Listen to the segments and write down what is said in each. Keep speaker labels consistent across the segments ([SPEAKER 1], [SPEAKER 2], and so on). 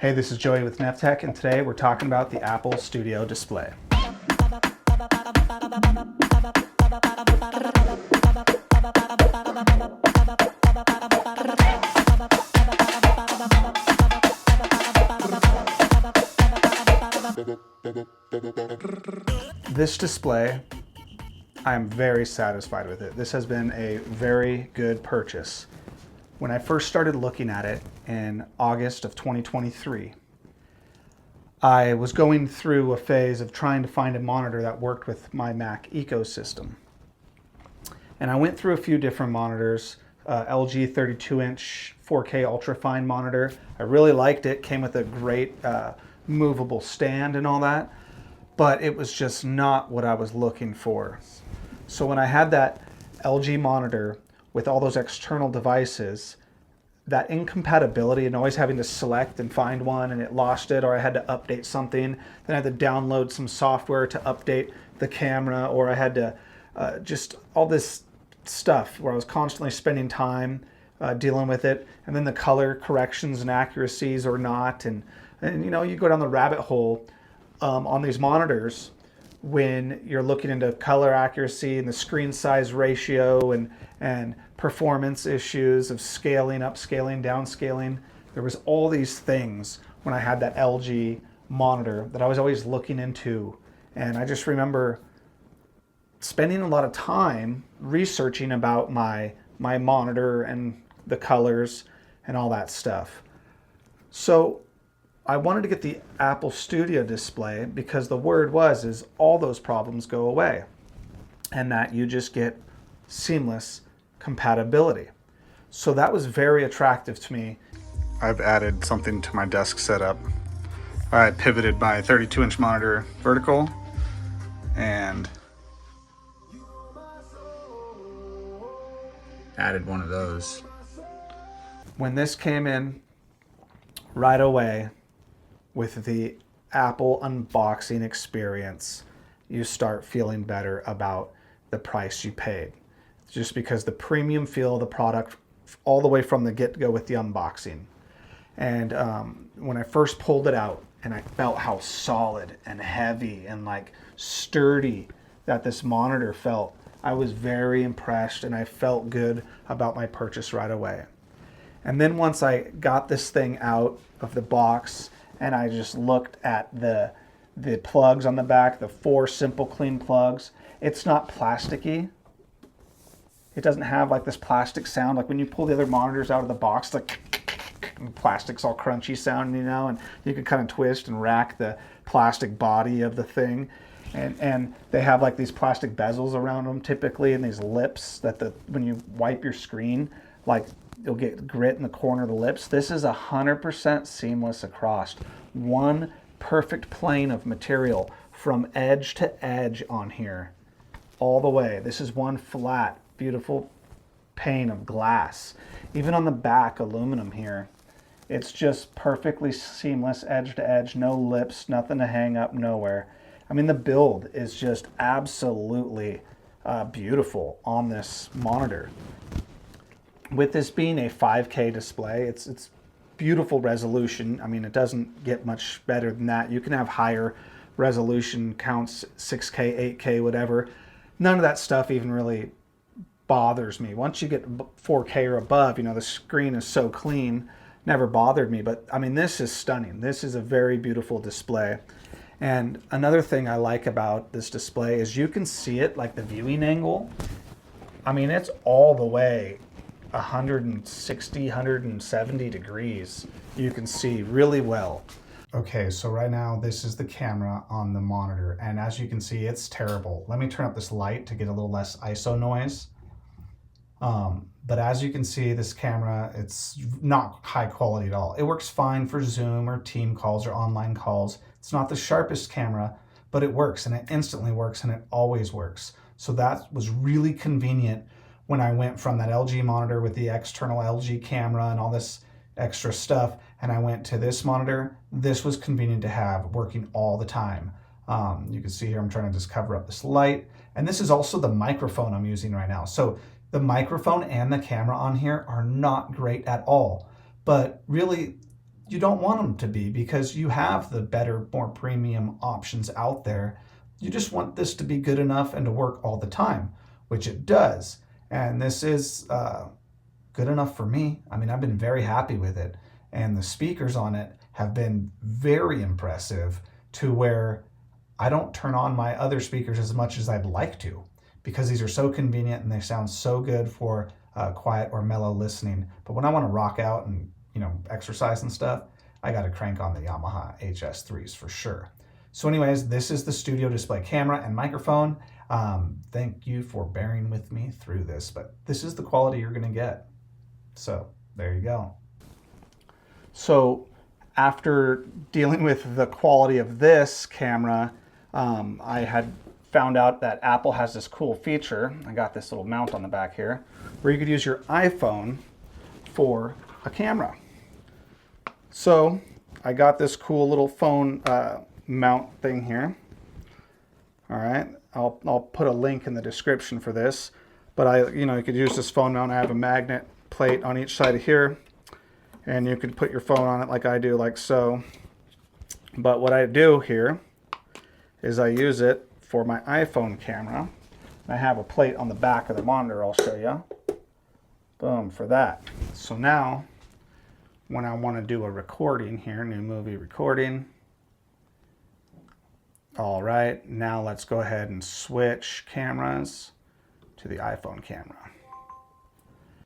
[SPEAKER 1] Hey, this is Joey with Neff-Tekk, and today we're talking about the Apple Studio display. This display, I am very satisfied with it. This has been a very good purchase. When I first started looking at it in August of 2023, I was going through a phase of trying to find a monitor that worked with my Mac ecosystem. And I went through a few different monitors, LG 32-inch 4K ultrafine monitor. I really liked it, came with a great movable stand and all that, but it was just not what I was looking for. So when I had that LG monitor with all those external devices, that incompatibility and always having to select and find one and it lost it, or I had to update something, then I had to download some software to update the camera, or I had to just all this stuff where I was constantly spending time dealing with it, and then the color corrections and accuracies or not, and you know, you go down the rabbit hole on these monitors when you're looking into color accuracy and the screen size ratio and performance issues of scaling up, scaling down, scaling. There was all these things when I had that LG monitor that I was always looking into. And I just remember spending a lot of time researching about my monitor and the colors and all that stuff. So I wanted to get the Apple Studio display because the word is all those problems go away and that you just get seamless compatibility. So that was very attractive to me. I've added something to my desk setup. I pivoted my 32-inch monitor vertical and added one of those. When this came in right away, with the Apple unboxing experience, you start feeling better about the price you paid. Just because the premium feel of the product all the way from the get-go with the unboxing. And when I first pulled it out and I felt how solid and heavy and like sturdy that this monitor felt, I was very impressed and I felt good about my purchase right away. And then once I got this thing out of the box and I just looked at the plugs on the back, the 4 simple clean plugs. It's not plasticky. It doesn't have like this plastic sound, like when you pull the other monitors out of the box, like plastic's all crunchy sound, you know, and you can kind of twist and rack the plastic body of the thing. And they have like these plastic bezels around them typically, and these lips that when you wipe your screen, like you'll get grit in the corner of the lips. This is 100% seamless across. One perfect plane of material from edge to edge on here, all the way. This is one flat, beautiful pane of glass. Even on the back, aluminum here. It's just perfectly seamless, edge to edge, no lips, nothing to hang up, nowhere. I mean, the build is just absolutely beautiful on this monitor. With this being a 5K display, it's beautiful resolution. I mean, it doesn't get much better than that. You can have higher resolution counts, 6K, 8K, whatever. None of that stuff even really bothers me. Once you get 4K or above, you know, the screen is so clean, never bothered me. But I mean, this is stunning. This is a very beautiful display. And another thing I like about this display is you can see it, like the viewing angle. I mean, it's all the way 160, 170 degrees. You can see really well. Okay, so right now this is the camera on the monitor, and as you can see, it's terrible. Let me turn up this light to get a little less ISO noise. But as you can see, this camera, it's not high quality at all. It works fine for Zoom or team calls or online calls. It's not the sharpest camera, but it works, and it instantly works, and it always works. So that was really convenient when I went from that LG monitor with the external LG camera and all this extra stuff, and I went to this monitor. This was convenient to have, working all the time. You can see here, I'm trying to just cover up this light. And this is also the microphone I'm using right now. So the microphone and the camera on here are not great at all. But really, you don't want them to be because you have the better, more premium options out there. You just want this to be good enough and to work all the time, which it does. And this is good enough for me. I mean, I've been very happy with it. And the speakers on it have been very impressive to where I don't turn on my other speakers as much as I'd like to because these are so convenient and they sound so good for quiet or mellow listening. But when I want to rock out and exercise and stuff, I got to crank on the Yamaha HS3s for sure. So anyways, this is the studio display camera and microphone. Thank you for bearing with me through this, but this is the quality you're going to get. So there you go. So after dealing with the quality of this camera, I had found out that Apple has this cool feature. I got this little mount on the back here where you could use your iPhone for a camera. So I got this cool little phone mount thing here. All right, I'll put a link in the description for this, but you could use this phone mount. I have a magnet plate on each side of here, and you could put your phone on it like I do, like so. But what I do here is I use it for my iPhone camera. I have a plate on the back of the monitor I'll show you. Boom, for that. So now, when I want to do a recording here, new movie recording. All right, now let's go ahead and switch cameras to the iPhone camera.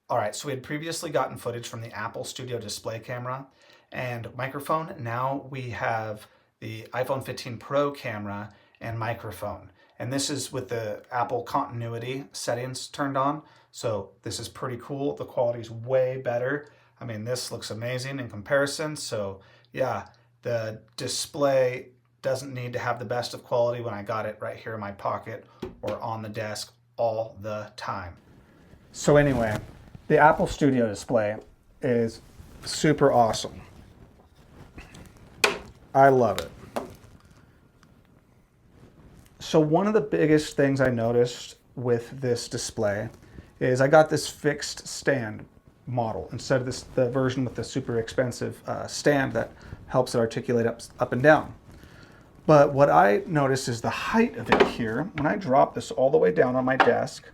[SPEAKER 1] All right, so we had previously gotten footage from the Apple Studio display camera and microphone. Now we have the iPhone 15 Pro camera and microphone. And this is with the Apple continuity settings turned on. So this is pretty cool. The quality is way better. I mean, this looks amazing in comparison. So yeah, the display doesn't need to have the best of quality when I got it right here in my pocket or on the desk all the time. So anyway, the Apple Studio display is super awesome. I love it. So one of the biggest things I noticed with this display is I got this fixed stand model instead of the version with the super expensive stand that helps it articulate up and down. But what I noticed is the height of it here. When I drop this all the way down on my desk,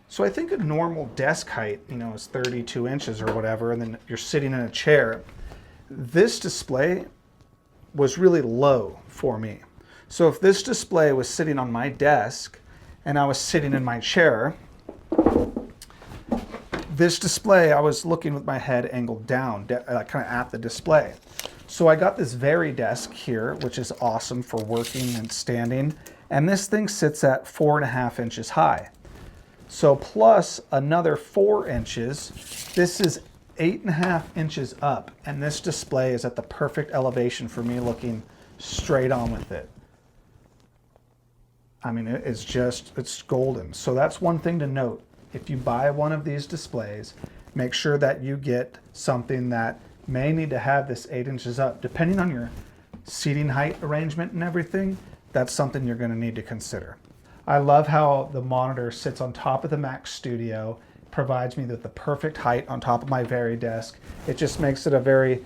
[SPEAKER 1] so I think a normal desk height, is 32 inches or whatever, and then you're sitting in a chair. This display was really low for me. So if this display was sitting on my desk and I was sitting in my chair, this display, I was looking with my head angled down, kind of at the display. So I got this VariDesk here, which is awesome for working and standing. And this thing sits at 4.5 inches high. So plus another 4 inches, this is 8.5 inches up. And this display is at the perfect elevation for me looking straight on with it. I mean, it's golden. So that's one thing to note. If you buy one of these displays, make sure that you get something that may need to have this 8 inches up. Depending on your seating height arrangement and everything, that's something you're going to need to consider. I love how the monitor sits on top of the Mac Studio, provides me with the perfect height on top of my VariDesk. It just makes it a very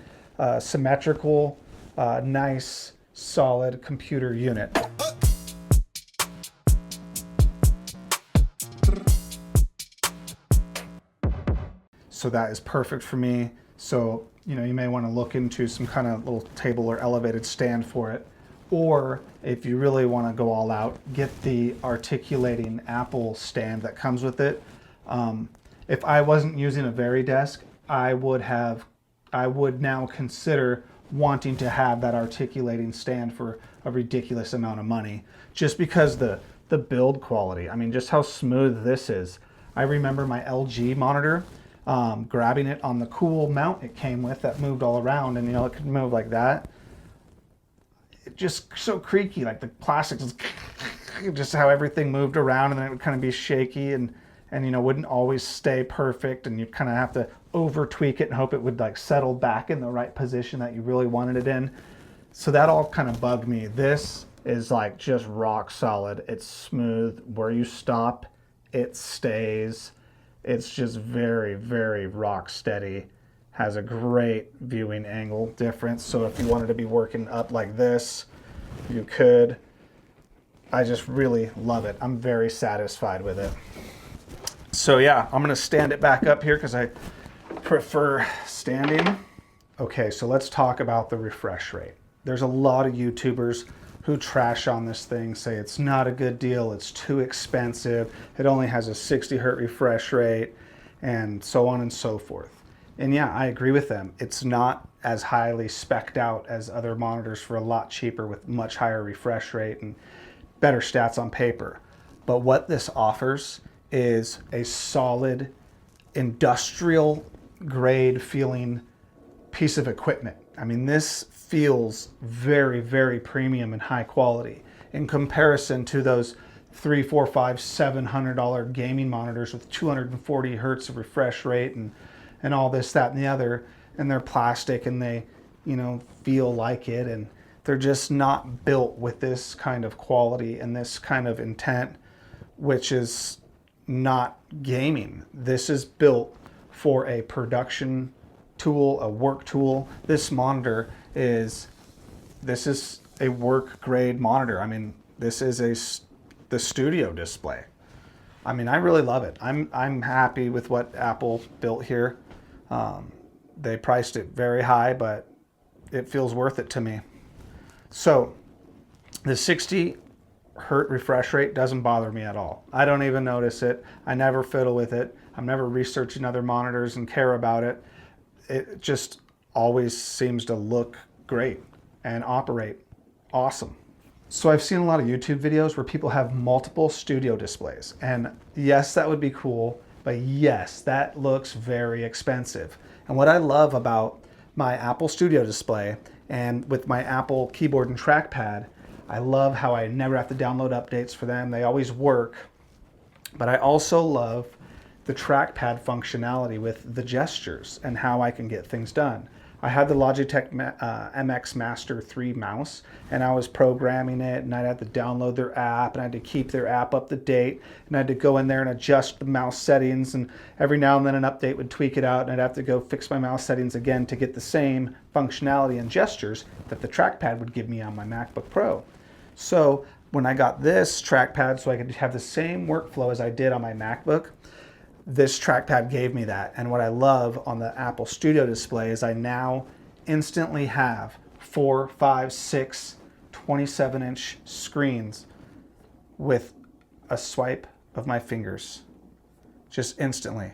[SPEAKER 1] symmetrical, nice, solid computer unit. So that is perfect for me. So, you may want to look into some kind of little table or elevated stand for it. Or if you really want to go all out, get the articulating Apple stand that comes with it. If I wasn't using a VariDesk, I would now consider wanting to have that articulating stand for a ridiculous amount of money, just because the build quality. I mean, just how smooth this is. I remember my LG monitor, grabbing it on the cool mount it came with that moved all around, and it could move like that. It just so creaky, like the plastic was just how everything moved around, and then it would kind of be shaky and wouldn't always stay perfect, and you'd kind of have to over tweak it and hope it would like settle back in the right position that you really wanted it in. So that all kind of bugged me. This is like just rock solid. It's smooth. Where you stop, it stays. It's just very, very rock steady. has a great viewing angle difference. So if you wanted to be working up like this, you could. I just really love it. I'm very satisfied with it. So yeah, I'm gonna stand it back up here because I prefer standing. Okay, so let's talk about the refresh rate. There's a lot of YouTubers who trash on this thing, say it's not a good deal, it's too expensive, it only has a 60 hertz refresh rate, and so on and so forth. And yeah, I agree with them. It's not as highly spec'd out as other monitors for a lot cheaper with much higher refresh rate and better stats on paper. But what this offers is a solid industrial grade feeling piece of equipment. I mean, this feels very, very premium and high quality in comparison to those $300, $400, $500, $700 gaming monitors with 240 hertz of refresh rate and all this, that, and the other. And they're plastic and they, you know, feel like it. And they're just not built with this kind of quality and this kind of intent, which is not gaming. This is built for a production tool, a work tool. This monitor is, this is a work grade monitor. I mean, this is the studio display. I mean, I really love it. I'm happy with what Apple built here. They priced it very high, but it feels worth it to me. So the 60 hertz refresh rate doesn't bother me at all. I don't even notice it. I never fiddle with it. I'm never researching other monitors and care about it. It just always seems to look great and operate awesome. So I've seen a lot of YouTube videos where people have multiple studio displays. And yes, that would be cool, but yes, that looks very expensive. And what I love about my Apple Studio display and with my Apple keyboard and trackpad, I love how I never have to download updates for them. They always work. But I also love the trackpad functionality with the gestures and how I can get things done. I had the Logitech MX Master 3 mouse and I was programming it and I had to download their app and I had to keep their app up to date and I had to go in there and adjust the mouse settings, and every now and then an update would tweak it out and I'd have to go fix my mouse settings again to get the same functionality and gestures that the trackpad would give me on my MacBook Pro. So when I got this trackpad so I could have the same workflow as I did on my MacBook, this trackpad gave me that. And what I love on the Apple Studio display is I now instantly have 4, 5, 6 27-inch screens with a swipe of my fingers. Just instantly.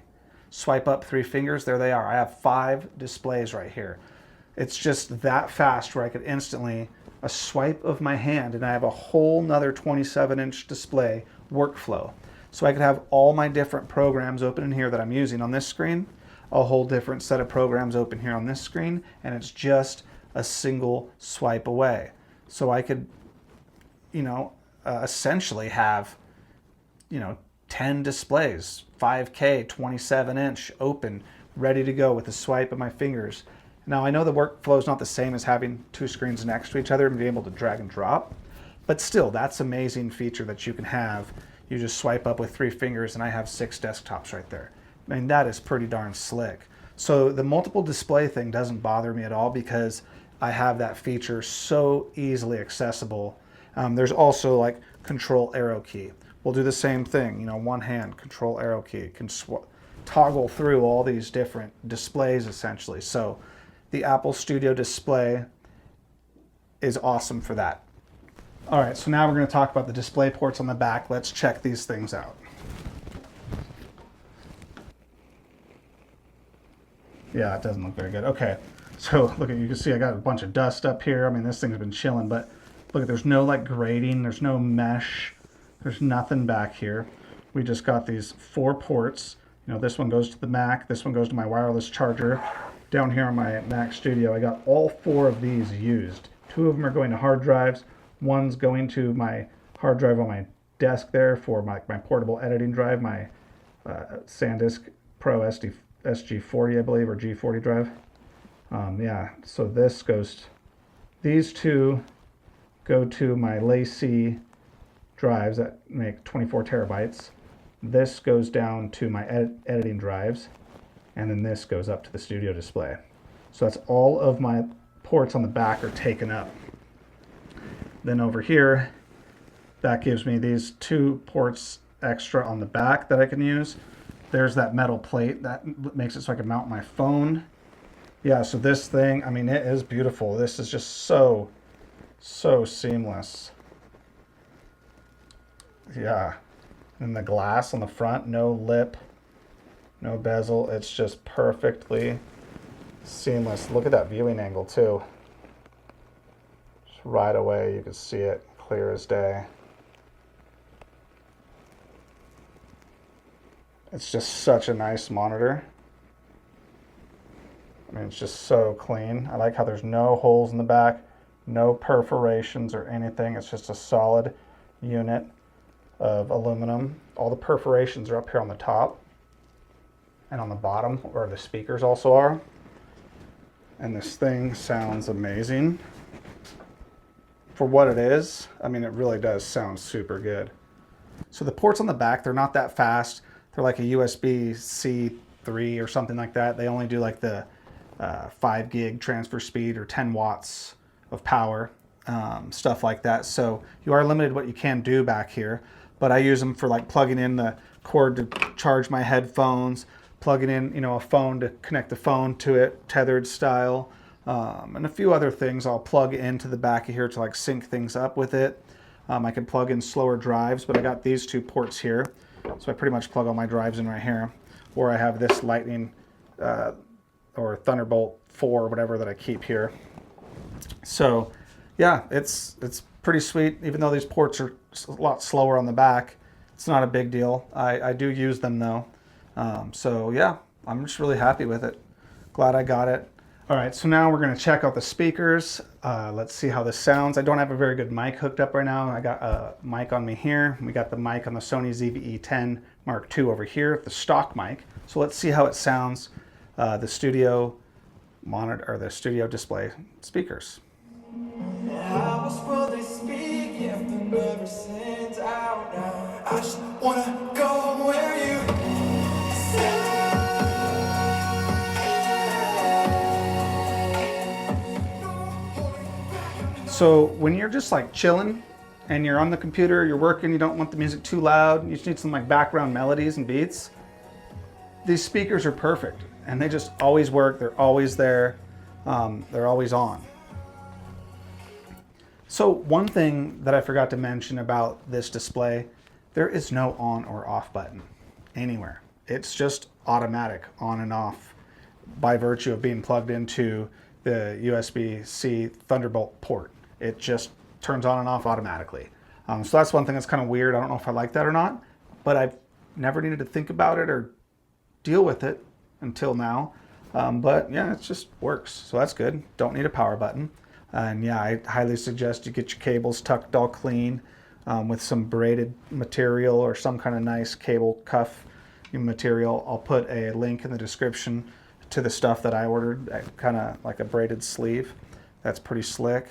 [SPEAKER 1] Swipe up 3 fingers, there they are. I have 5 displays right here. It's just that fast where I could instantly, a swipe of my hand, and I have a whole nother 27-inch display workflow. So I could have all my different programs open in here that I'm using on this screen, a whole different set of programs open here on this screen, and it's just a single swipe away. So I could, you know, essentially have, you know, 10 displays, 5K, 27-inch, open, ready to go with a swipe of my fingers. Now I know the workflow is not the same as having 2 screens next to each other and being able to drag and drop, but still, that's an amazing feature that you can have. You just swipe up with 3 fingers and I have 6 desktops right there. I mean, that is pretty darn slick. So the multiple display thing doesn't bother me at all because I have that feature so easily accessible. There's also like control arrow key. We'll do the same thing, you know, one hand, control arrow key, can toggle through all these different displays essentially. So the Apple Studio display is awesome for that. All right, so now we're going to talk about the display ports on the back. Let's check these things out. Yeah, it doesn't look very good. Okay, so look, you can see I got a bunch of dust up here. I mean, this thing's been chilling, but look, there's no like grating, there's no mesh, there's nothing back here. We just got these 4 ports. You know, this one goes to the Mac, this one goes to my wireless charger. Down here on my Mac Studio, I got all 4 of these used. 2 of them are going to hard drives. One's going to my hard drive on my desk there for my portable editing drive, my SanDisk Pro SG40, I believe, or G40 drive. Yeah, so this goes, these 2 go to my LaCie drives that make 24 terabytes. This goes down to my editing drives. and then this goes up to the studio display. So that's all of my ports on the back are taken up. Then over here, that gives me these 2 ports extra on the back that I can use. There's that metal plate that makes it so I can mount my phone. Yeah, so this thing, I mean, it is beautiful. This is just so seamless. Yeah. And the glass on the front, no lip, no bezel. It's just perfectly seamless. Look at that viewing angle too. Just right away you can see it clear as day. It's just such a nice monitor. I mean, it's just so clean. I like how there's no holes in the back, no perforations or anything. It's just a solid unit of aluminum. All the perforations are up here on the top and on the bottom where the speakers also are. And this thing sounds amazing. For what it is, I mean, it really does sound super good. So the ports on the back, they're not that fast. They're like a USB-C 3 or something like that. They only do like the 5 gig transfer speed or 10 watts of power, stuff like that. So you are limited what you can do back here, but I use them for like plugging in the cord to charge my headphones, plugging in, you know, a phone to connect the phone to it, tethered style, and a few other things I'll plug into the back of here to like sync things up with it. I can plug in slower drives, but I got these 2 ports here. So I pretty much plug all my drives in right here, or I have this Lightning or Thunderbolt 4 or whatever that I keep here. So yeah, it's pretty sweet. Even though these ports are a lot slower on the back, it's not a big deal. I do use them though. So yeah, I'm just really happy with it. Glad I got it. All right, so now we're gonna check out the speakers. Let's see how this sounds. I don't have a very good mic hooked up right now. I got a mic on me here. We got the mic on the Sony ZV-E10 Mark II over here, the stock mic. So let's see how it sounds. The studio monitor or the studio display speakers. How will they speak if the never sends out now? I just wanna go where you say. So when you're just like chilling and you're on the computer, you're working, you don't want the music too loud, you just need some like background melodies and beats, these speakers are perfect. And they just always work, they're always there, they're always on. So one thing that I forgot to mention about this display, there is no on or off button anywhere. It's just automatic on and off by virtue of being plugged into the USB-C Thunderbolt port. It just turns on and off automatically. So that's one thing that's kind of weird. I don't know if I like that or not, but I've never needed to think about it or deal with it until now. But yeah, it just works. So that's good. Don't need a power button. And yeah, I highly suggest you get your cables tucked all clean with some braided material or some kind of nice cable cuff material. I'll put a link in the description to the stuff that I ordered, kind of like a braided sleeve. That's pretty slick.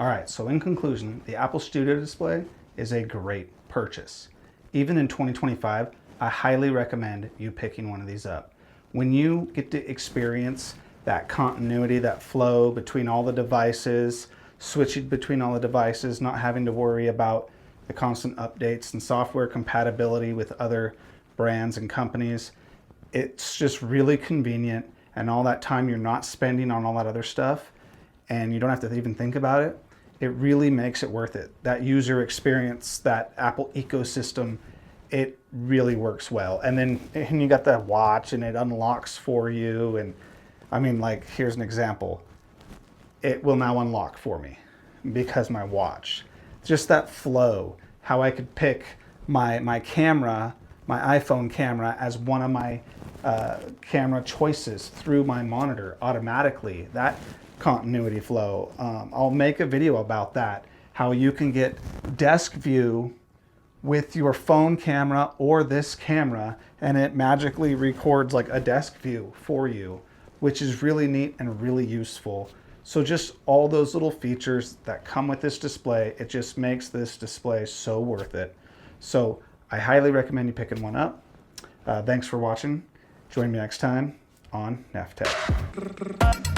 [SPEAKER 1] All right, so in conclusion, the Apple Studio Display is a great purchase. Even in 2025, I highly recommend you picking one of these up. When you get to experience that continuity, that flow between all the devices, switching between all the devices, not having to worry about the constant updates and software compatibility with other brands and companies, it's just really convenient, and all that time you're not spending on all that other stuff and you don't have to even think about it, it really makes it worth it. That user experience, that Apple ecosystem, it really works well. And then you got that watch and it unlocks for you. And I mean, like, here's an example. It will now unlock for me because my watch. Just that flow, how I could pick my camera, my iPhone camera as one of my camera choices through my monitor automatically. That continuity flow. I'll make a video about that, how you can get desk view with your phone camera or this camera and it magically records like a desk view for you, which is really neat and really useful. So just all those little features that come with this display, it just makes this display so worth it. So I highly recommend you picking one up. Thanks for watching. Join me next time. on Neff-Tekk.